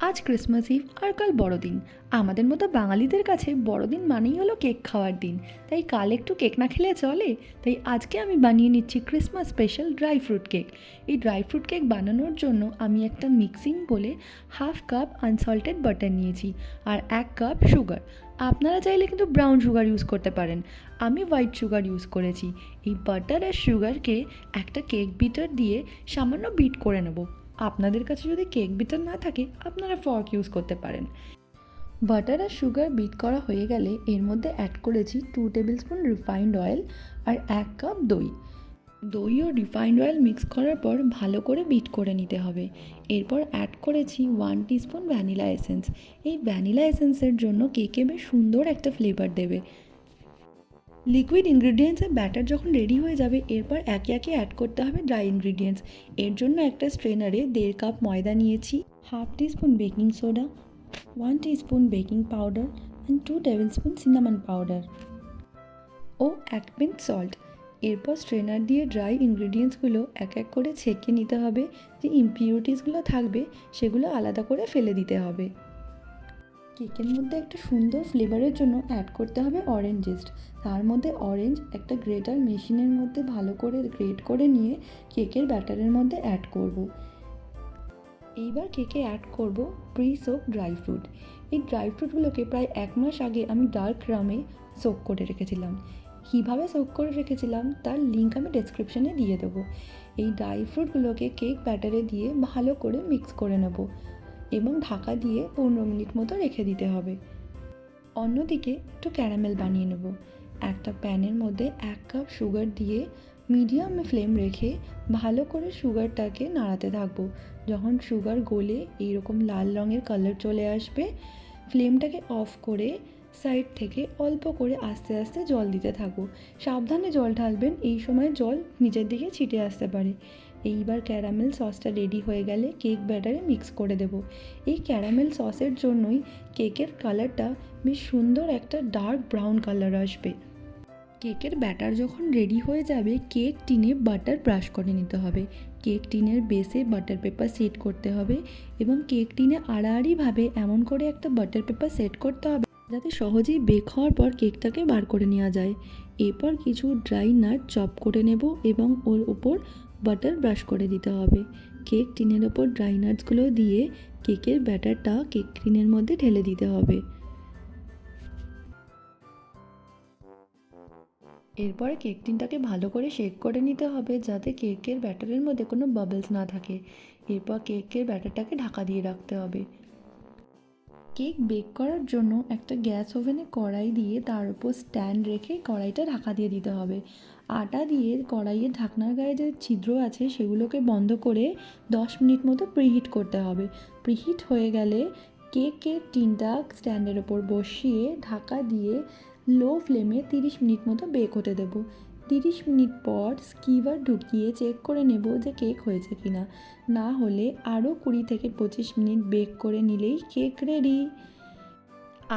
আজ Christmas eve আর কাল বড়দিন। আমাদের মতো বাঙালিদের কাছে বড়দিন মানেই হলো কেক খাওয়ার দিন। তাই কাল একটু কেক না খেলে চলে। তাই আজকে আমি বানিয়ে নিচ্ছি Christmas special dry fruit cake. এই ড্রাই ফ্রুট কেক বানানোর জন্য আমি একটা মিক্সিং বলে 1/2 কাপ আনসল্টেড বাটার নিয়েছি আর 1 কাপ সুগার। আপনারা চাইলে কিন্তু ব্রাউন সুগার ইউজ করতে পারেন, আমি হোয়াইট সুগার ইউজ করেছি। এই বাটার আর সুগারকে একটা কেক বিটার দিয়ে সামান্য বিট করে নেব। আপনাদের কাছে যদি কেক বিটার না থাকে আপনারা ফর্ক ইউজ করতে পারেন। বাটার আর সুগার বিট করা হয়ে গেলে এর মধ্যে অ্যাড করেছি 2 টেবিল স্পুন রিফাইন্ড অয়েল আর 1 কাপ দই। দই ও রিফাইন্ড অয়েল মিক্স করার পর ভালো করে বিট করে নিতে হবে। এরপর অ্যাড করেছি 1 টিস্পুন ভ্যানিলা এসেন্স। এই ভ্যানিলা এসেন্সের জন্য কেকে বেশ সুন্দর একটা ফ্লেভার দেবে। লিকুইড ইনগ্রিডিয়েন্টসের ব্যাটার যখন রেডি হয়ে যাবে এরপর একে একে অ্যাড করতে হবে ড্রাই ইনগ্রিডিয়েন্টস। এর জন্য একটা স্ট্রেনারে 1.5 কাপ ময়দা নিয়েছি, 1/2 teaspoon baking soda, 1 teaspoon baking powder and 2 tablespoon cinnamon powder ও 1 পিঞ্চ সল্ট। এরপর স্ট্রেনার দিয়ে ড্রাই ইনগ্রিডিয়েন্টসগুলো এক এক করে ছেঁকে নিতে হবে। যে ইমপিউরিটিসগুলো থাকবে সেগুলো আলাদা করে ফেলে দিতে হবে। কেকের মধ্যে একটা সুন্দর ফ্লেভারের জন্য অ্যাড করতে হবে অরেঞ্জ জেস্ট। তার মধ্যে অরেঞ্জ একটা গ্রেটার মেশিনের মধ্যে ভালো করে গ্রেট করে নিয়ে কেকের ব্যাটারের মধ্যে অ্যাড করব। এইবার কেকে অ্যাড করব প্রি সোক ড্রাই ফ্রুট। এই ড্রাই ফ্রুটগুলোকে প্রায় 1 মাস আগে আমি ডার্ক রামে সোক করে রেখেছিলাম। কীভাবে সোক করে রেখেছিলাম তার লিঙ্ক আমি ডেসক্রিপশনে দিয়ে দেবো। এই ড্রাই ফ্রুটগুলোকে কেক ব্যাটারে দিয়ে ভালো করে মিক্স করে নেব এবং ঢাকা দিয়ে 15 মিনিট মতো রেখে দিতে হবে। অন্যদিকে একটু ক্যারামেল বানিয়ে নেব। একটা প্যানের মধ্যে 1 কাপ সুগার দিয়ে মিডিয়াম ফ্লেম রেখে ভালো করে সুগারটাকে নাড়াতে থাকবো। যখন সুগার গলে এইরকম লাল রঙের কালার চলে আসবে ফ্লেমটাকে অফ করে সাইড থেকে অল্প করে আস্তে আস্তে জল দিতে থাকবো। সাবধানে জল ঢালবেন, এই সময় জল নিচের দিকে ছিটে আসতে পারে। এইবার ক্যারামেল সসটা রেডি হয়ে গেলে কেক ব্যাটারে মিক্স করে দেব। এই ক্যারামেল সসের জন্যই কেকের কালারটা বেশ সুন্দর একটা ডার্ক ব্রাউন কালার আসবে। কেকের ব্যাটার যখন রেডি হয়ে যাবে কেক টিনে বাটার ব্রাশ করে নিতে হবে। কেক টিনের বেসে বাটার পেপার সেট করতে হবে এবং কেক টিনে আড়াআড়িভাবে এমন করে একটা বাটার পেপার সেট করতে হবে যাতে সহজেই বেক হওয়ার পর কেকটাকে বার করে নেওয়া যায়। এরপর কিছু ড্রাই নাট চপ করে নেব এবং ওর ওপর বাটার ব্রাশ করে দিতে হবে। কেক টিনের ওপর ড্রাই নাটসগুলো দিয়ে কেকের ব্যাটারটা কেক টিনের মধ্যে ঢেলে দিতে হবে। এরপরে কেক টিনটাকে ভালো করে শেক করে নিতে হবে যাতে কেকের ব্যাটারের মধ্যে কোনো বাবলস না থাকে। এরপর কেকের ব্যাটারটাকে ঢাকা দিয়ে রাখতে হবে। কেক বেক করার জন্য একটা গ্যাস ওভেনে কড়াই দিয়ে তার উপর স্ট্যান্ড রেখে কড়াইটা ঢাকা দিয়ে দিতে হবে। আটা দিয়ে কড়াইয়ের ঢাকনার গায়ে যে ছিদ্র আছে সেগুলোকে বন্ধ করে 10 মিনিট মতো প্রিহিট করতে হবে। প্রিহিট হয়ে গেলে কেকের টিনটা স্ট্যান্ডের ওপর বসিয়ে ঢাকা দিয়ে লো ফ্লেমে 30 মিনিট মতো বেক হতে দেবো। 30 মিনিট পর স্কিভার ঢুকিয়ে চেক করে নেব যে কেক হয়েছে কিনা। না হলে আরও 20 থেকে 25 মিনিট বেক করে নিলেই কেক রেডি।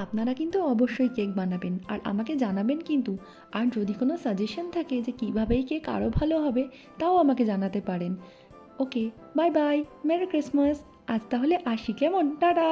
আপনারা কিন্তু অবশ্যই কেক বানাবেন আর আমাকে জানাবেন কিন্তু। আর যদি কোনো সাজেশন থাকে যে কীভাবে এই কেক আরও ভালো হবে তাও আমাকে জানাতে পারেন। ওকে, বাই বাই, মেরি ক্রিসমাস। আজ তাহলে আসি, কেমন? টাটা।